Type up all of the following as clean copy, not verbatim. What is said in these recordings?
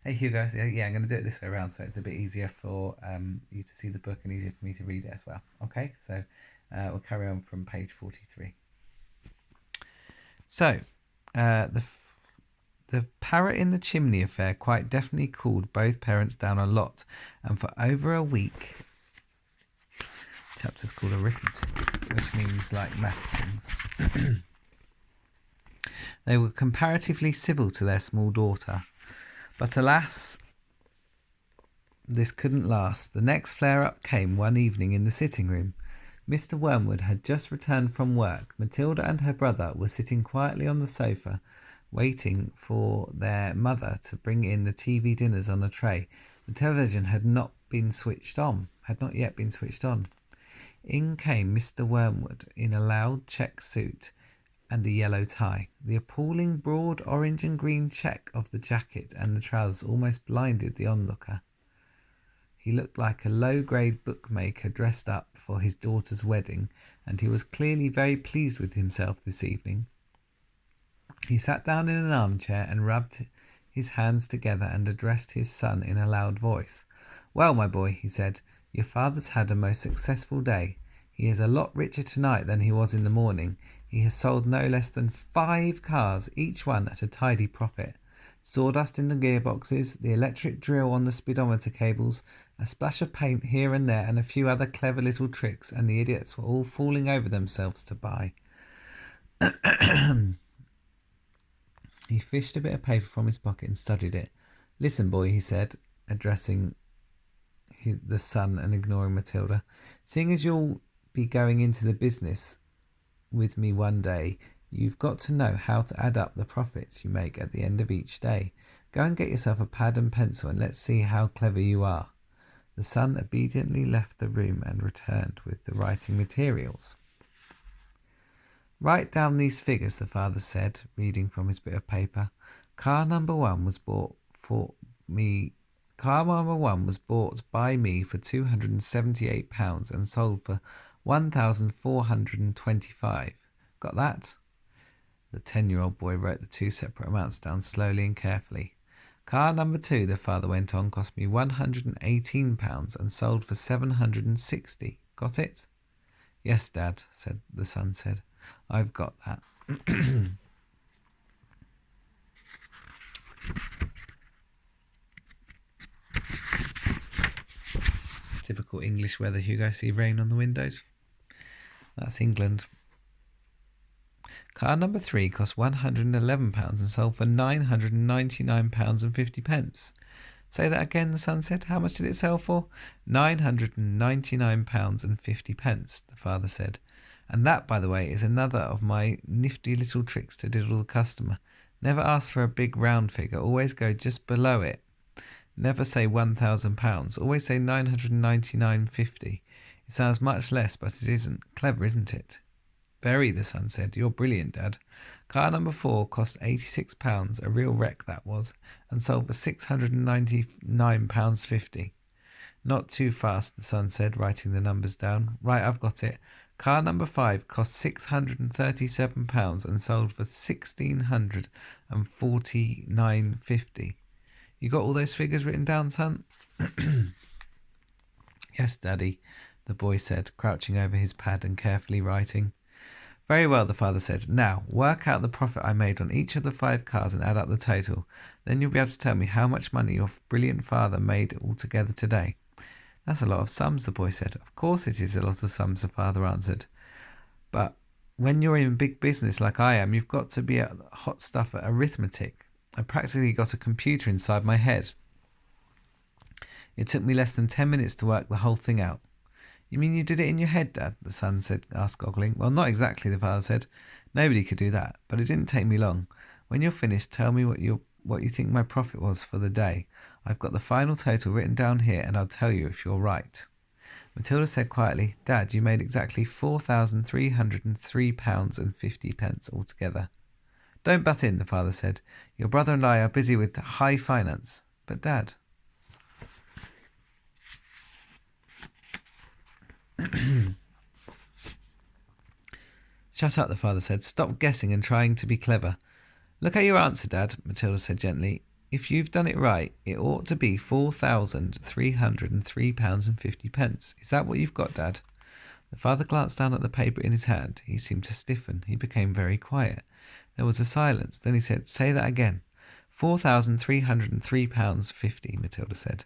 Hey Hugo, yeah, I'm going to do it this way around so it's a bit easier for you to see the book and easier for me to read it as well. Okay, so we'll carry on from page 43. So, the parrot in the chimney affair quite definitely cooled both parents down a lot, and for over a week, chapter's called arithmetic, which means like maths things. They were comparatively civil to their small daughter, but alas, this couldn't last. The next flare-up came one evening in the sitting room. Mr. Wormwood had just returned from work. Matilda and her brother were sitting quietly on the sofa, waiting for their mother to bring in the TV dinners on a tray. The television had not yet been switched on. In came Mr. Wormwood in a loud check suit and a yellow tie. The appalling broad orange and green check of the jacket and the trousers almost blinded the onlooker. He looked like a low-grade bookmaker dressed up for his daughter's wedding, and he was clearly very pleased with himself this evening. He sat down in an armchair and rubbed his hands together and addressed his son in a loud voice. "Well, my boy," he said, "your father's had a most successful day. He is a lot richer tonight than he was in the morning. He has sold no less than 5 cars, each one at a tidy profit. Sawdust in the gearboxes, the electric drill on the speedometer cables, a splash of paint here and there, and a few other clever little tricks, and the idiots were all falling over themselves to buy." He fished a bit of paper from his pocket and studied it. "Listen, boy," he said, addressing the son and ignoring Matilda. "Seeing as you'll be going into the business with me one day, you've got to know how to add up the profits you make at the end of each day. Go and get yourself a pad and pencil and let's see how clever you are." The son obediently left the room and returned with the writing materials. "Write down these figures," the father said, reading from his bit of paper. Car number one was bought by me for £278 and sold for 1,425. Got that?" The 10-year-old boy wrote the 2 separate amounts down slowly and carefully. "Car number 2, the father went on, cost me £118 and sold for 760. Got it?" "Yes, Dad," the son said. "I've got that." Typical English weather, Hugo. See rain on the windows? That's England. Car number 3 cost £111 and sold for £999.50. "Say that again," the son said. "How much did it sell for?" £999.50, the father said. "And that, by the way, is another of my nifty little tricks to diddle the customer. Never ask for a big round figure. Always go just below it. Never say £1,000. Always say 999.50. It sounds much less, but it isn't. Clever, isn't it?" "Very," the son said. "You're brilliant, Dad." Car number 4 cost £86, a real wreck that was, and sold for £699.50. "Not too fast," the son said, writing the numbers down. "Right, I've got it. Car number 5 cost £637 and sold for £1,649.50. You got all those figures written down, son?" "Yes, Daddy," the boy said, crouching over his pad and carefully writing. "Very well," the father said. "Now, work out the profit I made on each of the 5 cars and add up the total. Then you'll be able to tell me how much money your brilliant father made altogether today." "That's a lot of sums," the boy said. "Of course it is a lot of sums," the father answered. "But when you're in big business like I am, you've got to be at hot stuff at arithmetic. I practically got a computer inside my head. It took me less than 10 minutes to work the whole thing out." "You mean you did it in your head, Dad?" the son asked, goggling. "Well, not exactly," the father said. "Nobody could do that, but it didn't take me long. When you're finished, tell me what you think my profit was for the day. I've got the final total written down here, and I'll tell you if you're right." Matilda said quietly, "Dad, you made exactly £4,303.50 altogether." "Don't butt in," the father said. "Your brother and I are busy with high finance." "But, Dad..." "Shut up," the father said. "Stop guessing and trying to be clever." "Look at your answer, Dad," Matilda said gently. if you've done it right, it ought to be £4,303.50. Is that what you've got, Dad? The father glanced down at the paper in his hand. He seemed to stiffen. He became very quiet. There was a silence. Then he said, "Say that again." £4,303.50, Matilda said.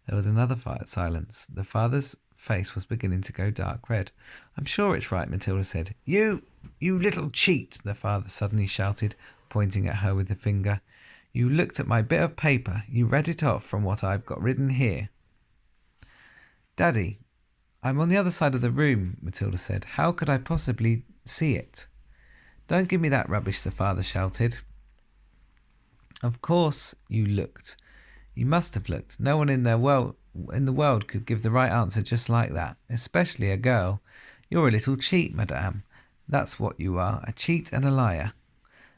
There was another silence. The father's face was beginning to go dark red. "I'm sure it's right," Matilda said. You little cheat," the father suddenly shouted, pointing at her with the finger. "You looked at my bit of paper. You read it off from what I've got written here." "Daddy, I'm on the other side of the room," Matilda said. "How could I possibly see it?" "Don't give me that rubbish," the father shouted. "Of course you looked. You must have looked. No one in the world could give the right answer just like that, especially a girl. You're a little cheat, madame. That's what you are, a cheat and a liar."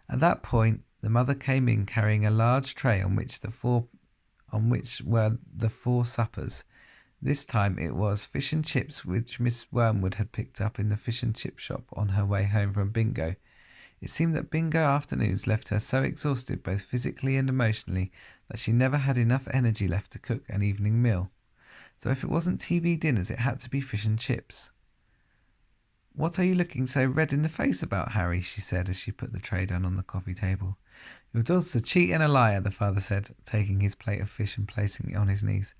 At that point, the mother came in carrying a large tray on which were the four suppers. This time it was fish and chips which Miss Wormwood had picked up in the fish and chip shop on her way home from bingo. It seemed that bingo afternoons left her so exhausted both physically and emotionally that she never had enough energy left to cook an evening meal. So if it wasn't TV dinners, it had to be fish and chips. "What are you looking so red in the face about, Harry?" she said as she put the tray down on the coffee table. "Your daughter's a cheat and a liar," the father said, taking his plate of fish and placing it on his knees.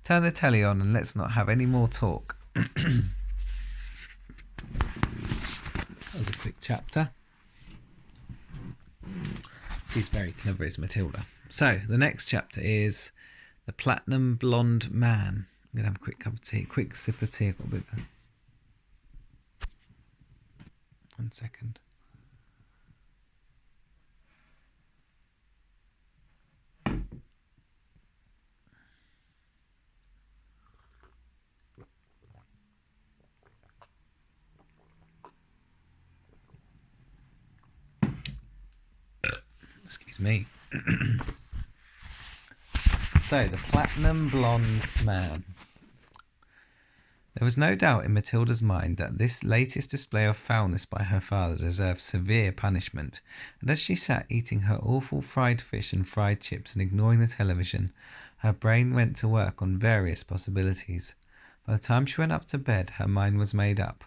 "Turn the telly on and let's not have any more talk." That was a quick chapter. She's very clever, is Matilda. So, the next chapter is The Platinum Blonde Man. I'm going to have a quick cup of tea, quick sip of tea. I've got a bit of 1 second. Excuse me. So, The Platinum Blonde Man. There was no doubt in Matilda's mind that this latest display of foulness by her father deserved severe punishment, and as she sat eating her awful fried fish and fried chips and ignoring the television, her brain went to work on various possibilities. By the time she went up to bed, her mind was made up.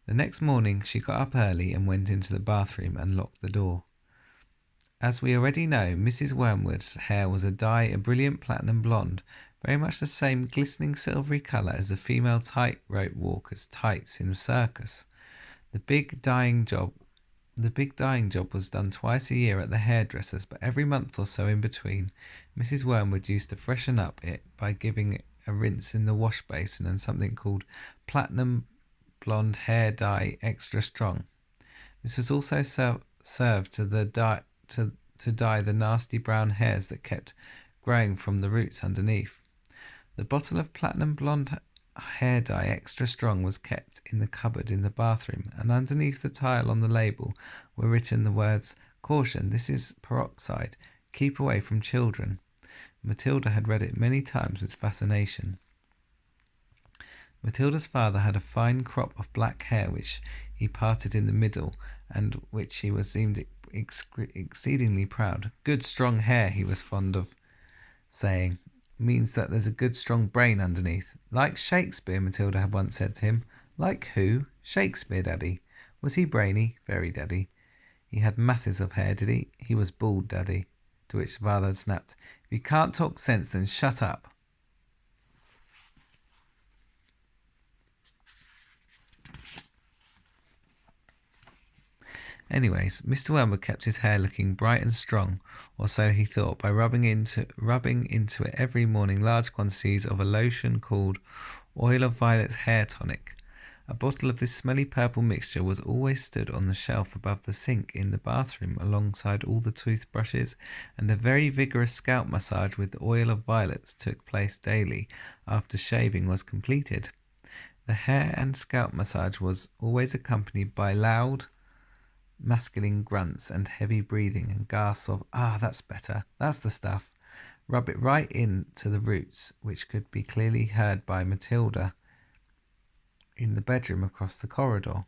The next morning she got up early and went into the bathroom and locked the door. As we already know, Mrs. Wormwood's hair was a brilliant platinum blonde, very much the same glistening silvery colour as the female tightrope walker's tights in the circus. The big dyeing job was done twice a year at the hairdresser's, but every month or so in between, Mrs. Wormwood used to freshen up it by giving it a rinse in the wash basin and something called platinum blonde hair dye extra strong. This was also served to dye the nasty brown hairs that kept growing from the roots underneath. The bottle of platinum blonde hair dye extra strong was kept in the cupboard in the bathroom, and underneath the tile on the label were written the words, "Caution, this is peroxide. Keep away from children." Matilda had read it many times with fascination. Matilda's father had a fine crop of black hair which he parted in the middle and which he seemed exceedingly proud. "Good strong hair," he was fond of saying, "means that there's a good strong brain underneath. Like Shakespeare," Matilda had once said to him. "Like who?" "Shakespeare, Daddy." "Was he brainy?" "Very, Daddy." "He had masses of hair, did he?" "He was bald, Daddy." To which the father had snapped, "If you can't talk sense, then shut up." Anyways, Mr. Wormwood kept his hair looking bright and strong, or so he thought, by rubbing into it every morning large quantities of a lotion called Oil of Violets Hair Tonic. A bottle of this smelly purple mixture was always stood on the shelf above the sink in the bathroom alongside all the toothbrushes, and a very vigorous scalp massage with oil of violets took place daily after shaving was completed. The hair and scalp massage was always accompanied by loud masculine grunts and heavy breathing and gasps of, "Ah, that's better, that's the stuff." Rub it right in to the roots, which could be clearly heard by Matilda in the bedroom across the corridor.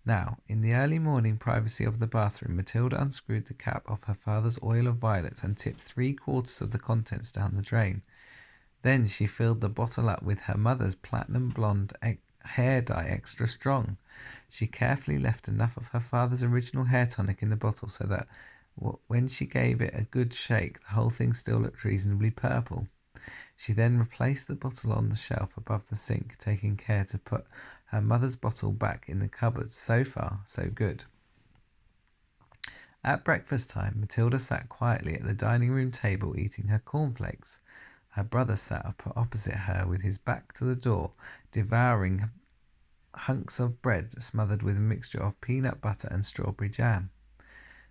Now, in the early morning privacy of the bathroom, Matilda unscrewed the cap of her father's oil of violets and tipped 3/4 of the contents down the drain. Then she filled the bottle up with her mother's platinum blonde hair dye extra strong. She carefully left enough of her father's original hair tonic in the bottle so that when she gave it a good shake, the whole thing still looked reasonably purple. She then replaced the bottle on the shelf above the sink, taking care to put her mother's bottle back in the cupboard. So far, so good. At breakfast time, Matilda sat quietly at the dining room table eating her cornflakes. Her brother sat up opposite her with his back to the door, devouring hunks of bread smothered with a mixture of peanut butter and strawberry jam.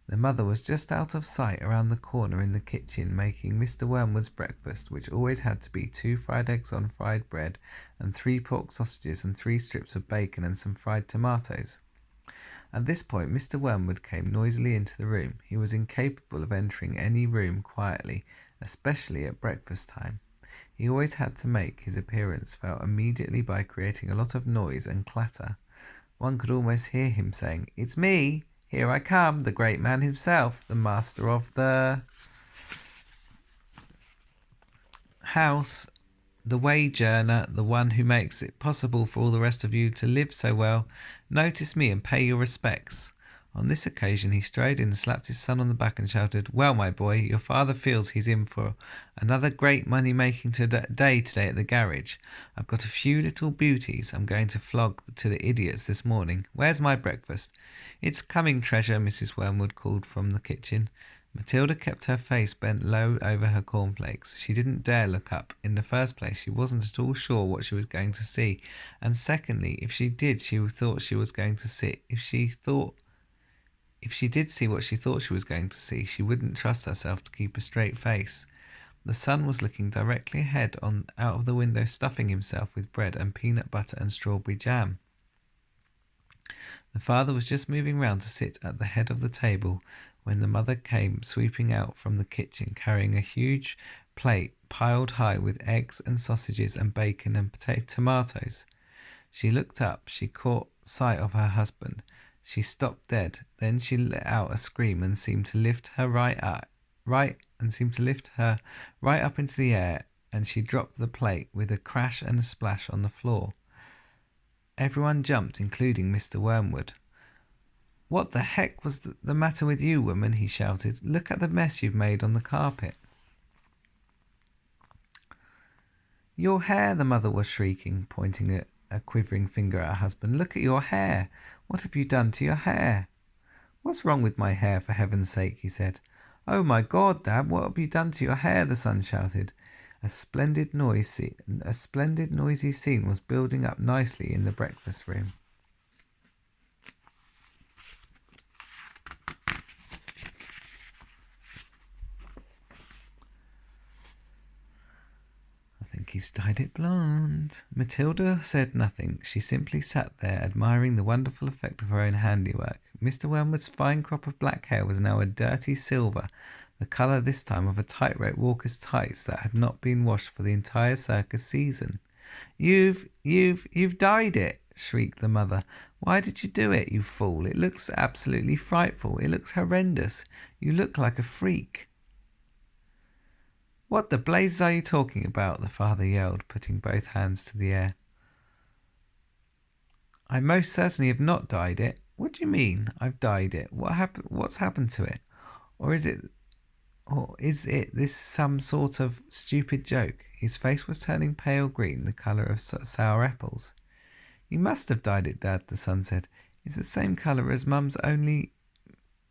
The mother was just out of sight around the corner in the kitchen making Mr. Wormwood's breakfast, which always had to be 2 fried eggs on fried bread and 3 pork sausages and 3 strips of bacon and some fried tomatoes. At this point, Mr. Wormwood came noisily into the room. He was incapable of entering any room quietly, especially at breakfast time. He always had to make his appearance felt immediately by creating a lot of noise and clatter. One could almost hear him saying, "It's me! Here I come, the great man himself, the master of the house, the wage earner, the one who makes it possible for all the rest of you to live so well. Notice me and pay your respects." On this occasion he strode in and slapped his son on the back and shouted, "Well, my boy, your father feels he's in for another great money-making day today at the garage. I've got a few little beauties I'm going to flog to the idiots this morning. Where's my breakfast?" "It's coming, Treasure," Mrs. Wormwood called from the kitchen. Matilda kept her face bent low over her cornflakes. She didn't dare look up. In the first place, she wasn't at all sure what she was going to see, and secondly, if she did, she thought she was going to see. If she did see what she thought she was going to see, she wouldn't trust herself to keep a straight face. The sun was looking directly ahead out of the window, stuffing himself with bread and peanut butter and strawberry jam. The father was just moving round to sit at the head of the table when the mother came sweeping out from the kitchen, carrying a huge plate piled high with eggs and sausages and bacon and tomatoes. She looked up. She caught sight of her husband. She stopped dead. Then she let out a scream and seemed to lift her right up into the air, and she dropped the plate with a crash and a splash on the floor. Everyone jumped, including Mr. Wormwood. "What the heck was the matter with you, woman?" he shouted. "Look at the mess you've made on the carpet." "Your hair," the mother was shrieking, pointing a quivering finger at her husband. "Look at your hair. What have you done to your hair?" "What's wrong with my hair, for heaven's sake?" he said. "Oh my God, Dad, what have you done to your hair?" the son shouted. A splendid noisy scene was building up nicely in the breakfast room. "I think he's dyed it blonde." Matilda said nothing. She simply sat there, admiring the wonderful effect of her own handiwork. Mr. Wormwood's fine crop of black hair was now a dirty silver, the colour this time of a tightrope walker's tights that had not been washed for the entire circus season. You've dyed it!" shrieked the mother. "Why did you do it, you fool? It looks absolutely frightful. It looks horrendous. You look like a freak." "What the blazes are you talking about?" the father yelled, putting both hands to the air. "I most certainly have not dyed it." "What do you mean, I've dyed it? What's happened to it? Or is it this some sort of stupid joke?" His face was turning pale green, the colour of sour apples. "You must have dyed it, Dad," the son said. "It's the same colour as Mum's, only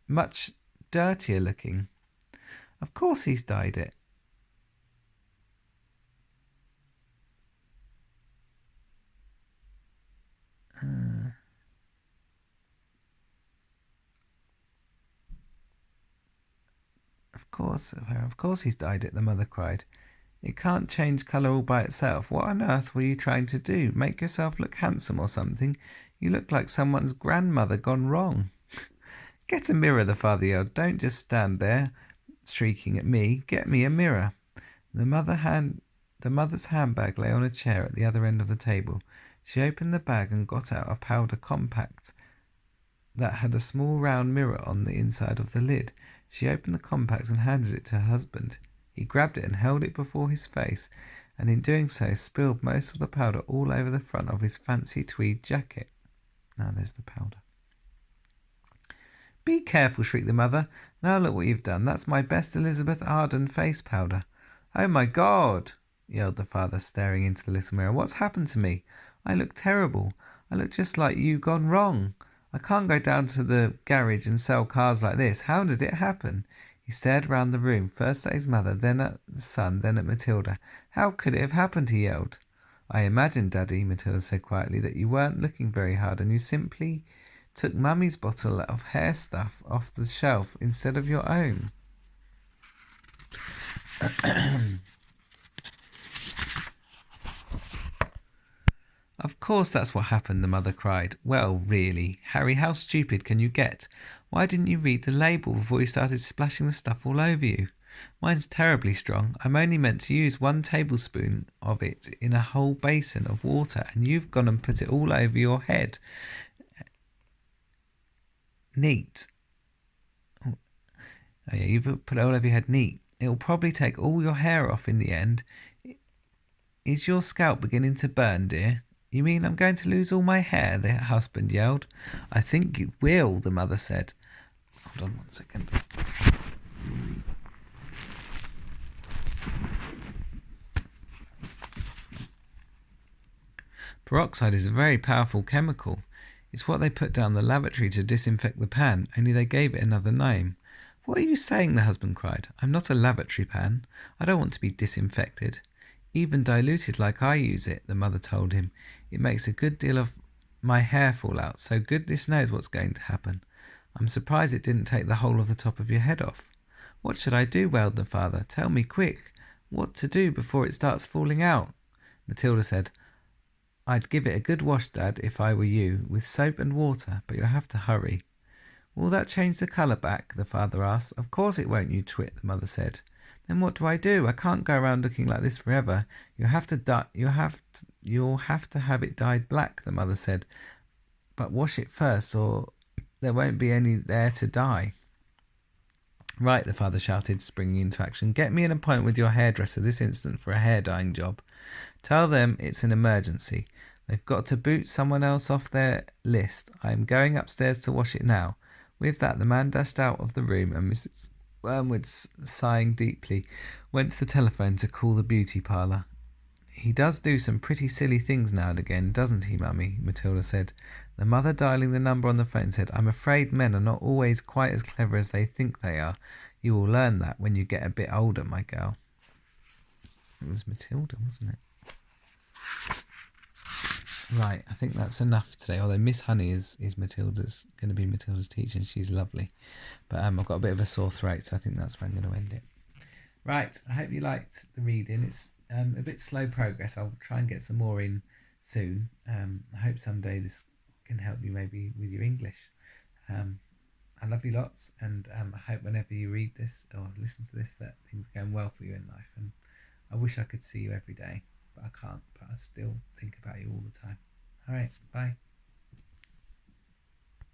much dirtier looking." "Of course he's dyed it." Of course he's dyed it," the mother cried. "It can't change colour all by itself. What on earth were you trying to do? Make yourself look handsome or something? You look like someone's grandmother gone wrong." "Get a mirror," the father yelled. "Don't just stand there shrieking at me. Get me a mirror." The mother's handbag lay on a chair at the other end of the table. She opened the bag and got out a powder compact that had a small round mirror on the inside of the lid. She opened the compact and handed it to her husband. He grabbed it and held it before his face, and in doing so spilled most of the powder all over the front of his fancy tweed jacket. Now there's the powder. Be careful, shrieked the mother. Now look what you've done. That's my best Elizabeth Arden face powder. Oh my God, yelled the father, staring into the little mirror. What's happened to me? I look terrible. I look just like you gone wrong. I can't go down to the garage and sell cars like this. How did it happen? He stared round the room, first at his mother, then at the son, then at Matilda. How could it have happened? He yelled. I imagined, Daddy, Matilda said quietly, that you weren't looking very hard and you simply took Mummy's bottle of hair stuff off the shelf instead of your own. Of course that's what happened, the mother cried. Well, really, Harry, how stupid can you get? Why didn't you read the label before you started splashing the stuff all over you? Mine's terribly strong. I'm only meant to use 1 tablespoon of it in a whole basin of water, and you've gone and put it all over your head. Neat. Oh yeah, you've put it all over your head neat. It'll probably take all your hair off in the end. Is your scalp beginning to burn, dear? You mean I'm going to lose all my hair? The husband yelled. I think you will, the mother said. Hold on 1 second. Peroxide is a very powerful chemical. It's what they put down the lavatory to disinfect the pan, only they gave it another name. What are you saying? The husband cried. I'm not a lavatory pan. I don't want to be disinfected. Even diluted like I use it, the mother told him. It makes a good deal of my hair fall out, so goodness knows what's going to happen. I'm surprised it didn't take the whole of the top of your head off. What should I do? Wailed the father. Tell me quick what to do before it starts falling out. Matilda said, I'd give it a good wash, Dad, if I were you, with soap and water, but you'll have to hurry. Will that change the colour back? The father asked. Of course it won't, you twit, the mother said. Then what do? I can't go around looking like this forever. You'll have to have it dyed black, the mother said. But wash it first, or there won't be any there to dye. Right, the father shouted, springing into action. Get me an appointment with your hairdresser this instant for a hair dyeing job. Tell them it's an emergency. They've got to boot someone else off their list. I am going upstairs to wash it now. With that, the man dashed out of the room, and Mrs. Wormwood, sighing deeply, went to the telephone to call the beauty parlour. He does do some pretty silly things now and again, doesn't he, Mummy? Matilda said. The mother, dialing the number on the phone, said, I'm afraid men are not always quite as clever as they think they are. You will learn that when you get a bit older, my girl. It was Matilda, wasn't it? Right, I think that's enough today. Although Miss Honey is Matilda's going to be Matilda's teacher, and she's lovely. But I've got a bit of a sore throat, so I think that's where I'm going to end it. Right, I hope you liked the reading. It's a bit slow progress. I'll try and get some more in soon. I hope someday this can help you maybe with your English. I love you lots, and I hope whenever you read this or listen to this that things are going well for you in life. And I wish I could see you every day, but I can't. But I still think about you all the time. All right, bye.